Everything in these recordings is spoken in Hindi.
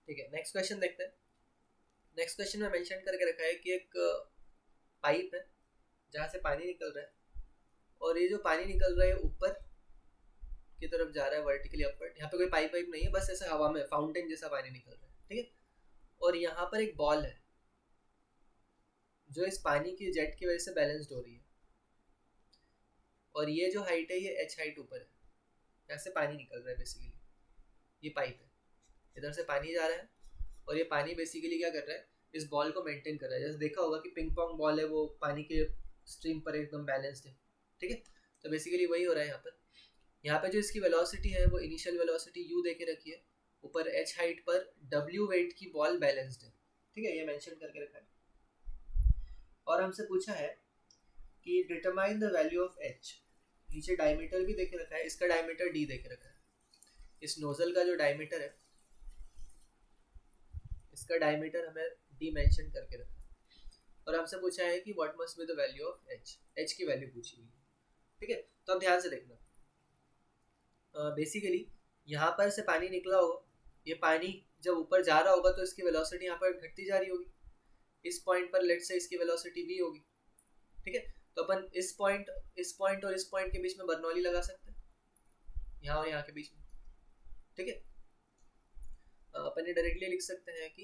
ठीक है, नेक्स्ट क्वेश्चन देखते हैं। नेक्स्ट क्वेश्चन में मेंशन करके रखा है कि एक पाइप है जहाँ से पानी निकल रहा है, और ये जो पानी निकल रहा है ऊपर की तरफ जा रहा है वर्टिकली अपवर्ड। यहाँ पे कोई पाइप वाइप नहीं है, बस ऐसा हवा में फाउंटेन जैसा पानी निकल रहा है, ठीक है। और यहाँ पर एक बॉल है जो इस पानी की जेट की वजह से बैलेंस्ड हो रही है, और ये जो हाइट है ये h हाइट ऊपर है, यहाँ से पानी निकल रहा है बेसिकली। ये पाइप है, इधर से पानी जा रहा है, और ये पानी बेसिकली क्या कर रहा है, इस बॉल को मेंटेन कर रहा है। जैसे देखा होगा कि पिंग पोंग बॉल है, वो पानी के स्ट्रीम पर एकदम बैलेंस्ड है, ठीक है। तो बेसिकली वही हो रहा है यहाँ पर। यहाँ पे जो इसकी वेलोसिटी है वो इनिशियल वेलोसिटी u दे के रखी है, ऊपर h हाइट पर w वेट की बॉल बैलेंस्ड है, ठीक है, ये मेंशन करके रखा है। और हमसे पूछा है कि determine the value of h। नीचे डायमीटर भी देके रखा है, इसका डायमीटर d देके रखा है। इस नोजल का जो डायमीटर है, इसका डायमीटर हमें d मेंशन करके रखा है। और हमसे पूछा है कि what must be the value of h की वैल्यू पूछी हुई है, ठीक है। तो अब ध्यान से देखना, बेसिकली यहाँ पर से पानी निकला होगा, ये पानी जब ऊपर जा रहा होगा तो इसकी वेलोसिटी यहाँ पर घटती जा रही होगी। इस पॉइंट पर लेट से इसकी वेलोसिटी v होगी, ठीक है। तो अपन इस पॉइंट और इस पॉइंट के बीच में बर्नौली लगा सकते हैं, यहाँ और यहाँ के बीच में, ठीक है। अपन ये डायरेक्टली लिख सकते हैं कि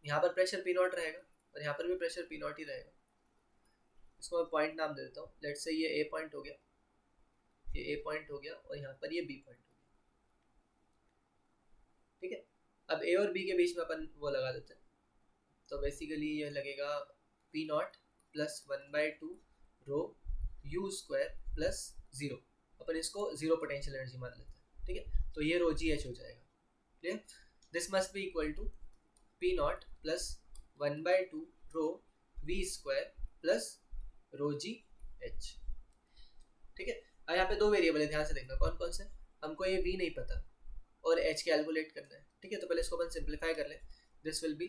यहाँ पर प्रेशर P नॉट रहेगा और यहाँ पर भी प्रेशर P नॉट ही रहेगा। इसको मैं पॉइंट नाम दे देता हूँ। लेट से ये A पॉइंट हो गया, ये A पॉइंट हो गया, और यहाँ पर ये B पॉइंट हो गया, ठीक है। अब A और B के बीच में अपन वो लगा देते हैं, तो बेसिकली ये लगेगा P not plus 1/2 rho u square plus 0। अपन इसको जीरो पोटेंशियल एनर्जी मान लेते हैं, ठीक है। तो ये रो जी एच हो जाएगा, clear. This must be equal to P not plus 1/2 rho v square plus rho g h, ठीक है। अब यहाँ पे दो वेरिएबल है, ध्यान से देखना कौन कौन से। हमको ये v नहीं पता और h कैलकुलेट करना है, ठीक है। तो पहले इसको अपन सिंप्लीफाई कर ले। This will be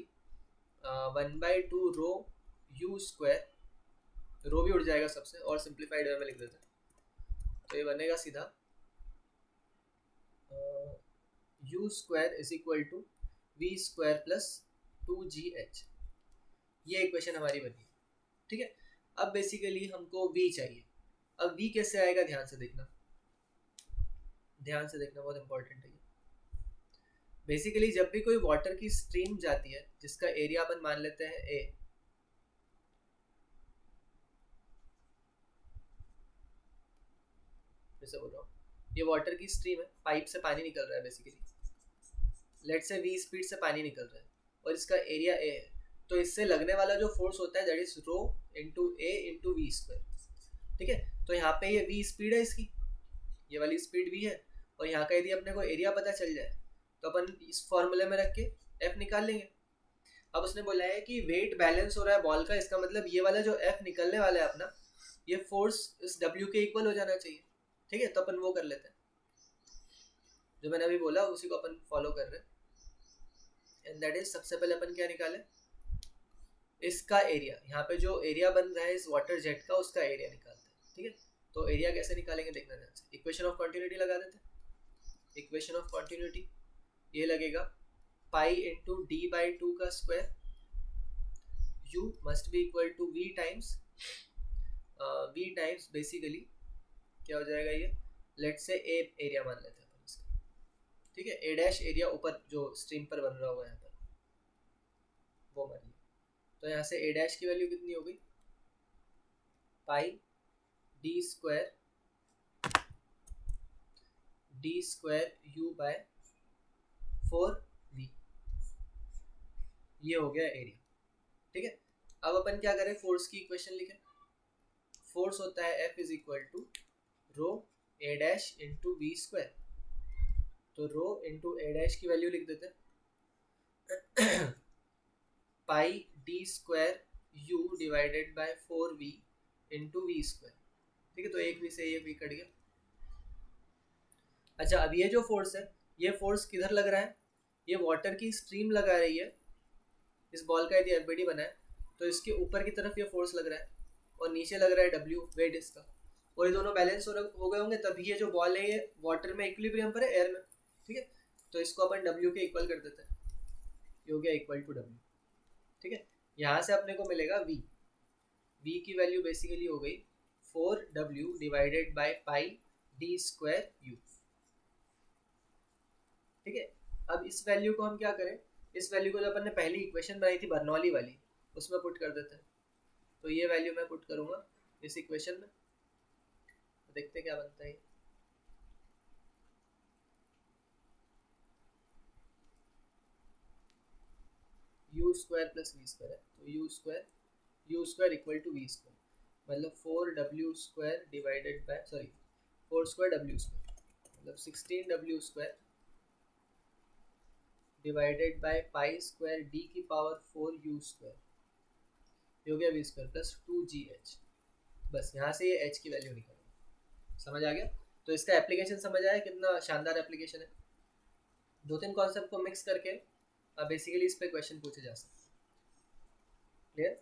1/2 rho u square, rho भी उड़ जाएगा सबसे, और सिंप्लीफाइड वे में लिख देते हैं। तो ये बनेगा सीधा u square is equal to v square plus 2gh। ये इक्वेशन हमारी बनी, ठीक है। अब बेसिकली हमको v चाहिए। अब v कैसे आएगा, ध्यान से देखना, ध्यान से देखना, बहुत इंपॉर्टेंट है। बेसिकली जब भी कोई वाटर की स्ट्रीम जाती है जिसका एरिया अपन मान लेते हैं a, जैसे बोल रहा हूँ, ये वाटर की स्ट्रीम है, पाइप से पानी निकल रहा है बेसिकली। लेट से v स्पीड से पानी निकल रहा है और इसका एरिया a है, तो इससे लगने वाला जो फोर्स होता है that is rho into a into v square, ठीक है। तो यहाँ पे ये v स्पीड है इसकी, ये वाली स्पीड v है, और यहाँ का यदि अपने को एरिया पता चल जाए तो अपन इस फॉर्मूले में रख के f निकाल लेंगे। अब उसने बोला है कि वेट बैलेंस हो रहा है बॉल का, इसका मतलब ये वाला जो f निकलने वाला है अपना, ये फोर्स इस w के इक्वल हो जाना चाहिए, ठीक है। तो अपन वो कर लेते हैं, जो मैंने अभी बोला उसी को अपन फॉलो कर रहे हैं। एंड दैट इज, सबसे पहले अपन क्या निकाले, इसका एरिया, यहाँ पे जो एरिया बन रहा है इस वाटर जेट का, उसका एरिया निकालते हैं, ठीक है। तो एरिया कैसे निकालेंगे देखना ध्यान से। इक्वेशन ऑफ कंटिन्यूटी लगा देते हैं। इक्वेशन ऑफ कंटिन्यूटी ये लगेगा पाई इंटू डी बाई 2 का square, u must be equal to v times basically क्या हो जाएगा, ये लेट से a एरिया मान लेते हैं अपन इसका, ठीक है। a डैश एरिया ऊपर जो स्ट्रीम पर बन रहा हुआ है यहाँ पर, वो मान लिया। तो यहाँ से a डैश की वैल्यू कितनी हो गई, pi D square u by 4v, ये हो गया एरिया, ठीक है। अब अपन क्या करें, फोर्स की इक्वेशन लिखें। फोर्स होता है F is equal to rho a dash into v square, तो रो इंटू a डैश की वैल्यू लिख देते हैं pi D square u divided by 4v into v square, ठीक है। तो एक v से एक v कट गया। अच्छा, अब ये जो फोर्स है, ये फोर्स किधर लग रहा है, ये वाटर की स्ट्रीम लगा रही है इस बॉल का। यदि एफबीडी बना है तो इसके ऊपर की तरफ ये फोर्स लग रहा है, और नीचे लग रहा है W वेट इसका, और ये दोनों बैलेंस हो गए होंगे, तभी ये जो बॉल है ये वाटर में इक्विलिब्रियम पर है, एयर में, ठीक है। तो इसको अपन डब्ल्यू के इक्वल कर देते हैं, ये हो गया इक्वल टू डब्ल्यू। ठीक है, यहाँ से अपने को मिलेगा वी, वी की वैल्यू बेसिकली हो गई 4w divided by pi D square you. ठीक है, अब इस वैल्यू को हम क्या करें, इस वैल्यू को जो अपन ने पहली इक्वेशन बनाई थी बर्नौली वाली, उसमें पुट कर देते हैं। तो ये वैल्यू मैं पुट करूँगा इस इक्वेशन में, देखते क्या बनता है। U square plus v square है, तो u square equal to v square, मतलब 4w square divided by 4 square w square, मतलब 16w square divided by pi square d की पावर 4u स्क्वायर, ये हो गया वी स्क्वायर प्लस 2gh। बस यहाँ से ये h की वैल्यू निकल, समझ आ गया। तो इसका एप्लीकेशन समझ आया, कितना शानदार एप्लीकेशन है। 2-3 कॉन्सेप्ट को मिक्स करके अब बेसिकली इस पे क्वेश्चन पूछे जा सकते हैं। क्लियर।